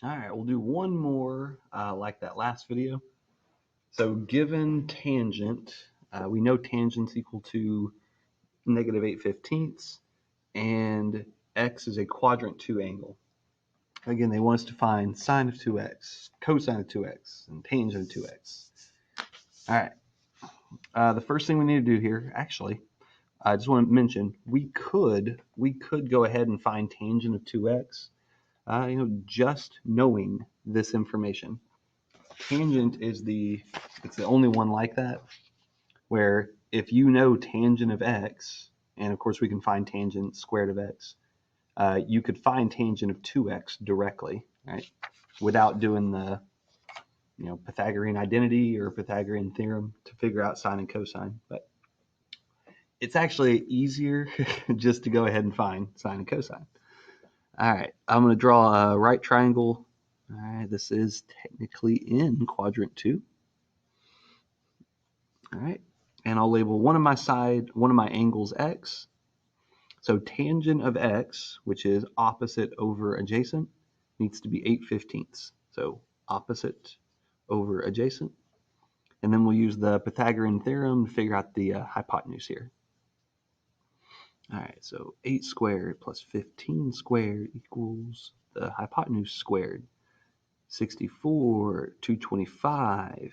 All right, we'll do one more like that last video. So given tangent, we know tangent's equal to negative 8/15, and x is a quadrant 2 angle. Again, they want us to find sine of 2x, cosine of 2x, and tangent of 2x. All right, the first thing we need to do here, actually, I just want to mention, we could go ahead and find tangent of 2x, just knowing this information. Tangent is it's the only one like that, where if you know tangent of x, and of course we can find tangent squared of x, you could find tangent of 2x directly, right? Without doing the Pythagorean identity or Pythagorean theorem to figure out sine and cosine. But it's actually easier just to go ahead and find sine and cosine. All right, I'm going to draw a right triangle. All right, this is technically in quadrant 2. All right, and I'll label one of my angles x. So tangent of x, which is opposite over adjacent, needs to be 8/15. So opposite over adjacent. And then we'll use the Pythagorean theorem to figure out the hypotenuse here. All right, so 8 squared plus 15 squared equals the hypotenuse squared, 64, 225.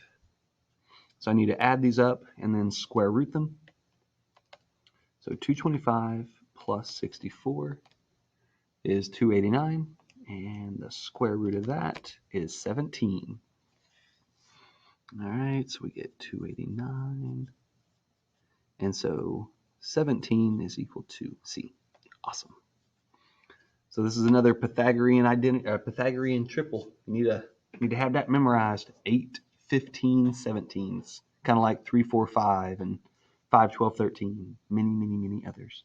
So I need to add these up and then square root them. So 225 plus 64 is 289, and the square root of that is 17. All right, so we get 289, and so 17 is equal to C. Awesome. So this is another Pythagorean Pythagorean triple. You need to have that memorized. 8, 15, 17. It's kind of like 3, 4, 5, and 5, 12, 13. Many others.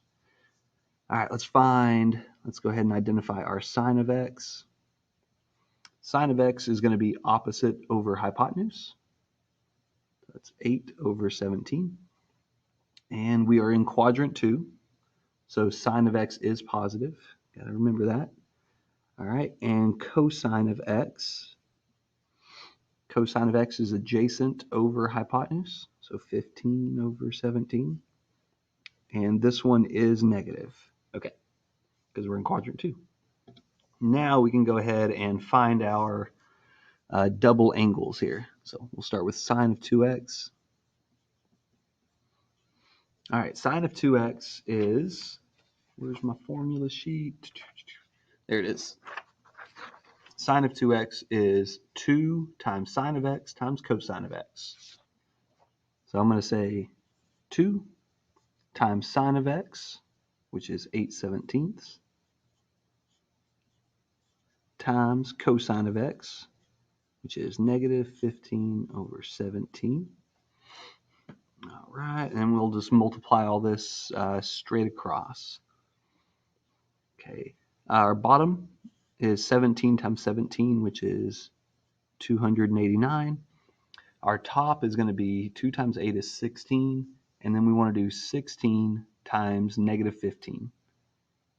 All right, let's go ahead and identify our sine of x. Sine of x is going to be opposite over hypotenuse. That's 8 over 17. And we are in quadrant 2, so sine of x is positive. Got to remember that. All right, and cosine of x. Cosine of x is adjacent over hypotenuse, so 15 over 17. And this one is negative, okay, because we're in quadrant 2. Now we can go ahead and find our double angles here. So we'll start with sine of 2x. All right, sine of 2x is, where's my formula sheet? There it is. Sine of 2x is 2 times sine of x times cosine of x. So I'm going to say 2 times sine of x, which is 8/17, times cosine of x, which is negative 15 over 17. All right, and we'll just multiply all this straight across. Okay, our bottom is 17 times 17, which is 289. Our top is going to be 2 times 8 is 16, and then we want to do 16 times negative 15,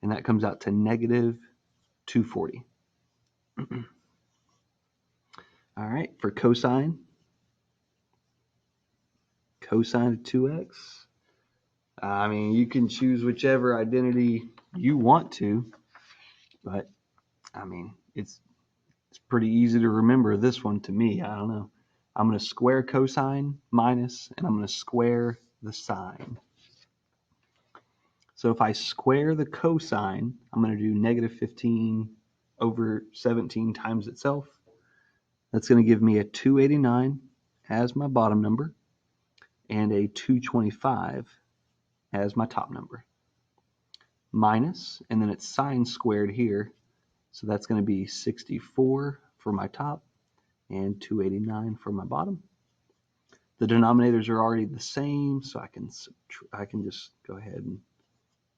and that comes out to negative 240. All right, for cosine of 2x, I mean, you can choose whichever identity you want to, but I mean, it's pretty easy to remember this one to me. I don't know. I'm going to square cosine minus, and I'm going to square the sine. So if I square the cosine, I'm going to do negative 15 over 17 times itself. That's going to give me a 289 as my bottom number and a 225 as my top number. Minus, and then it's sine squared here. So that's going to be 64 for my top and 289 for my bottom. The denominators are already the same, so I can just go ahead and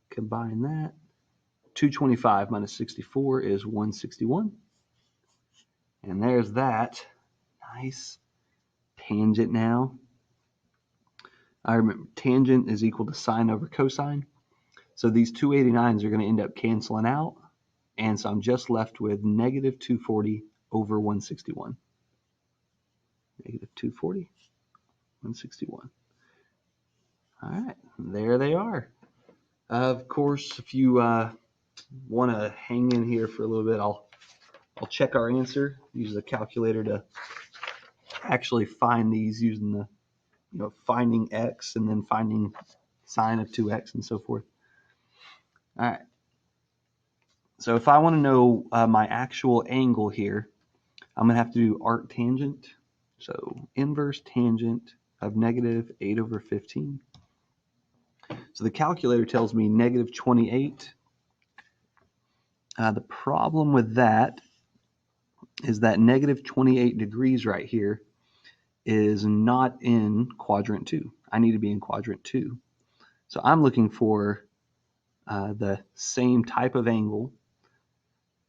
combine that. 225 minus 64 is 161. And there's that. Nice. Tangent now. I remember tangent is equal to sine over cosine. So these 289s are going to end up canceling out. And so I'm just left with negative 240 over 161. Negative 240, 161. All right, there they are. Of course, if you want to hang in here for a little bit, I'll check our answer. Use the calculator to actually find these using the finding x and then finding sine of 2x and so forth. All right. So if I want to know my actual angle here, I'm going to have to do arctangent. So inverse tangent of negative 8 over 15. So the calculator tells me negative 28. The problem with that is that negative 28 degrees right here is not in quadrant 2. I need to be in quadrant 2. So I'm looking for the same type of angle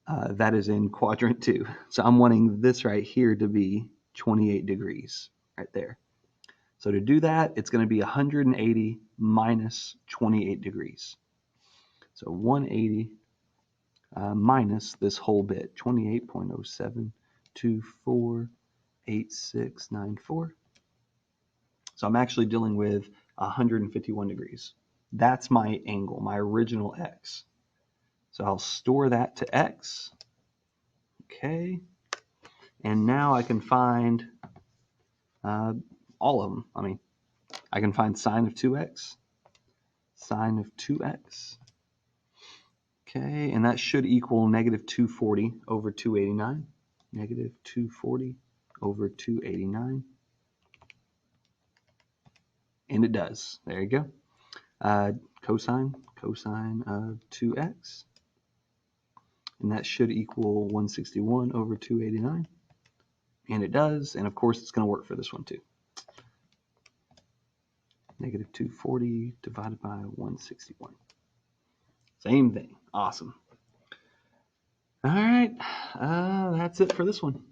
that is in quadrant 2. So I'm wanting this right here to be 28 degrees right there. So to do that, it's going to be 180 minus 28 degrees. So 180 minus this whole bit, 28.07248694. So I'm actually dealing with 151 degrees. That's my angle, my original x. So I'll store that to x. Okay. And now I can find all of them. I mean, I can find sine of 2x, sine of 2x. Okay, and that should equal negative 240 over 289. Negative 240 over 289. And it does. There you go. Cosine of 2x. And that should equal 161 over 289. And it does. And of course, it's going to work for this one too. Negative 240 divided by 161. Same thing. Awesome. All right. That's it for this one.